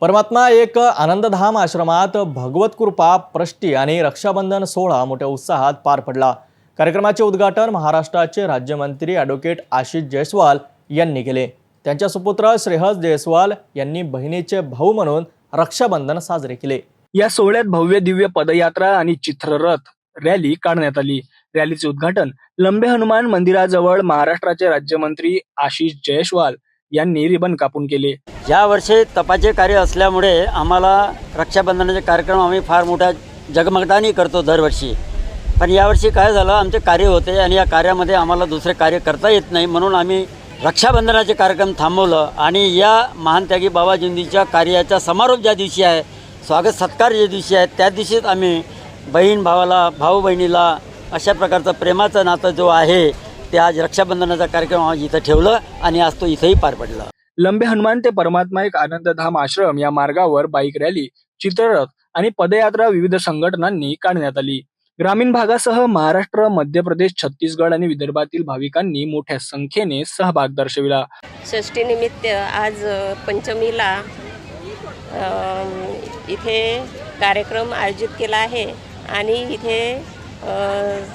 परमात्मा एक आनंदधाम आश्रमात भगवत कृपा प्रष्टी आणि रक्षाबंधन सोहळा मोठ्या उत्साहात पार पडला। कार्यक्रमाचे उद्घाटन महाराष्ट्राचे राज्यमंत्री ॲडव्होकेट आशिष जयस्वाल यांनी केले। त्यांच्या सुपुत्र श्रेयस जयस्वाल यांनी बहिणीचे भाऊ म्हणून रक्षाबंधन साजरे केले। या सोहळ्यात भव्य दिव्य पदयात्रा आणि चित्ररथ रॅली काढण्यात आली। रॅलीचे उद्घाटन लंबे हनुमान मंदिराजवळ महाराष्ट्राचे राज्यमंत्री आशिष जयस्वाल यांनी रिबन कापून केले। या वर्षी तपाचे कार्य असल्यामुळे आम्हाला रक्षाबंधनाचे कार्यक्रम आम्ही फार मोठ्या जगमगताने करतो दरवर्षी। पण यावर्षी काय झालं, आमचे कार्य होते आणि या कार्यामध्ये आम्हाला दुसरे कार्य करता येत नाही, म्हणून आम्ही रक्षाबंधनाचे कार्यक्रम थांबवलं आणि या महानत्यागी बाबाजींच्या कार्याचा समारोप ज्या दिवशी आहे, स्वागत सत्कार ज्या दिवशी आहे, त्या दिवशीच आम्ही बहीण भावाला, भाऊ बहिणीला अशा प्रकारचं प्रेमाचं नातं जो आहे ते आज रक्षाबंधनाचा कार्यक्रम आज इथं ठेवलं आणि आज तो इथेही पार पडला। लंबे हनुमान ते परमात्मा एक आनंदधाम आश्रम या मार्गावर बाईक रॅली, चित्ररथ आणि पदयात्रा विविध संघटनांनी काढण्यात आली। ग्रामीण भागासह महाराष्ट्र, मध्य प्रदेश, छत्तीसगड आणि विदर्भातील भाविकांनी मोठ्या संख्येने सहभाग दर्शविला। षष्टीनिमित्त आज पंचमीला इथे कार्यक्रम आयोजित केला आहे आणि इथे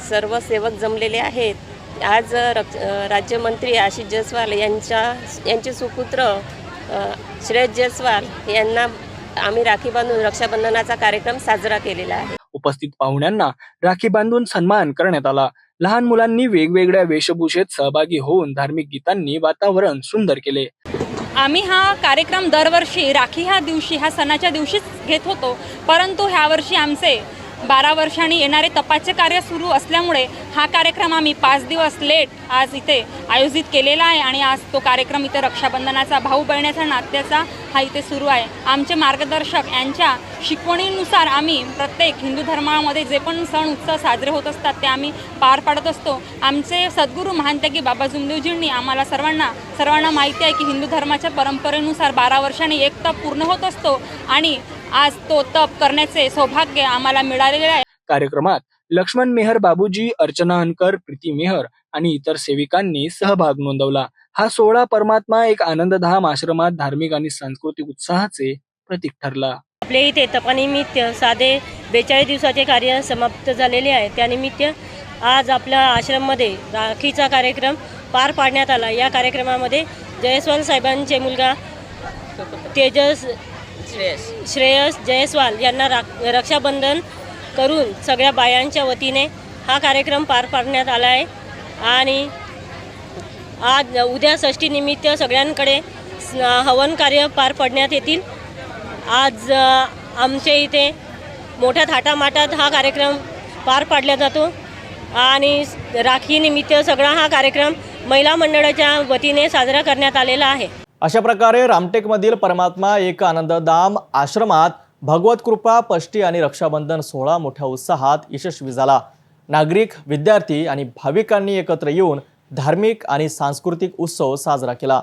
सर्व सेवक जमलेले आहेत। आज राज्यमंत्री आशिष जयस्वाल यांचे सुपुत्र श्रेयस जयस्वाल यांना आम्ही राखी बांधून रक्षाबंधनाचा कार्यक्रम साजरा केलेला आहे। उपस्थित पाहुण्यांना राखी बांधून सन्मान करण्यात आला। लहान मुलांनी वेगवेगळ्या वेशभूषेत सहभागी होऊन धार्मिक गीतांनी वातावरण सुंदर केले। आम्ही हा कार्यक्रम दरवर्षी राखी ह्या सणाच्या दिवशीच घेत होतो, परंतु ह्या वर्षी आमचे 12 वर्षांनी येणारे तपाचे कार्य सुरू असल्यामुळे हा कार्यक्रम आम्ही 5 दिवस लेट आज इथे आयोजित केलेला आहे आणि आज तो कार्यक्रम इथे रक्षाबंधनाचा, भाऊ बहिणीचा नात्याचा हा इथे सुरू आहे। आमचे मार्गदर्शक यांच्या शिकवणीनुसार आम्ही प्रत्येक हिंदू धर्मामध्ये जे पण सण उत्सव साजरे होत असतात ते आम्ही पार पाडत असतो। आमचे सद्गुरू महानत्यागी बाबा जुमदेवजींनी आम्हाला सर्वांना माहिती आहे की हिंदू धर्माच्या परंपरेनुसार 12 वर्षांनी एक तप पूर्ण होत असतो आणि आज तो तप करण्याचे सौभाग्य आम्हाला मिळालेले आहे। कार्यक्रमात लक्ष्मण मेहर बाबूजी, अर्चना हनकर, प्रीती मेहर आणि इतर सेविकांनी सहभाग नोंदवला। हा सोहळा परमात्मा एक आनंदधाम आश्रमात धार्मिक आणि सांस्कृतिक उत्साहाचे प्रतीक ठरला। आपल्या इथे तपानिमित्त साधे 42 दिवसाचे कार्य समाप्त झालेले आहे। त्यानिमित्त आज आपल्या आश्रममध्ये राखीचा कार्यक्रम पार पाडण्यात आला। या कार्यक्रमामध्ये जयस्वाल साहेबांचे मुलगा श्रेयस जयस्वाल यांना रक्षाबंधन करून सगळ्या बायांच्या वतीने हा कार्यक्रम पार पाडण्यात आला आहे आणि आज उद्या षष्टीनिमित्त सगळ्यांकडे हवन कार्य पार पडण्यात येतील। आज आमच्या इथे मोठ्या थाटामाटात हा कार्यक्रम पार पाडला जातो आणि राखीनिमित्त सगळा हा कार्यक्रम महिला मंडळाच्या वतीने साजरा करण्यात आलेला आहे। अशा प्रकारे रामटेकमधील परमात्मा एक आनंदधाम आश्रमात भगवत कृपा प्रष्टी आणि रक्षाबंधन सोहळा मोठ्या उत्साहात यशस्वी झाला। नागरिक, विद्यार्थी आणि भाविकांनी एकत्र येऊन धार्मिक आणि सांस्कृतिक उत्सव साजरा केला।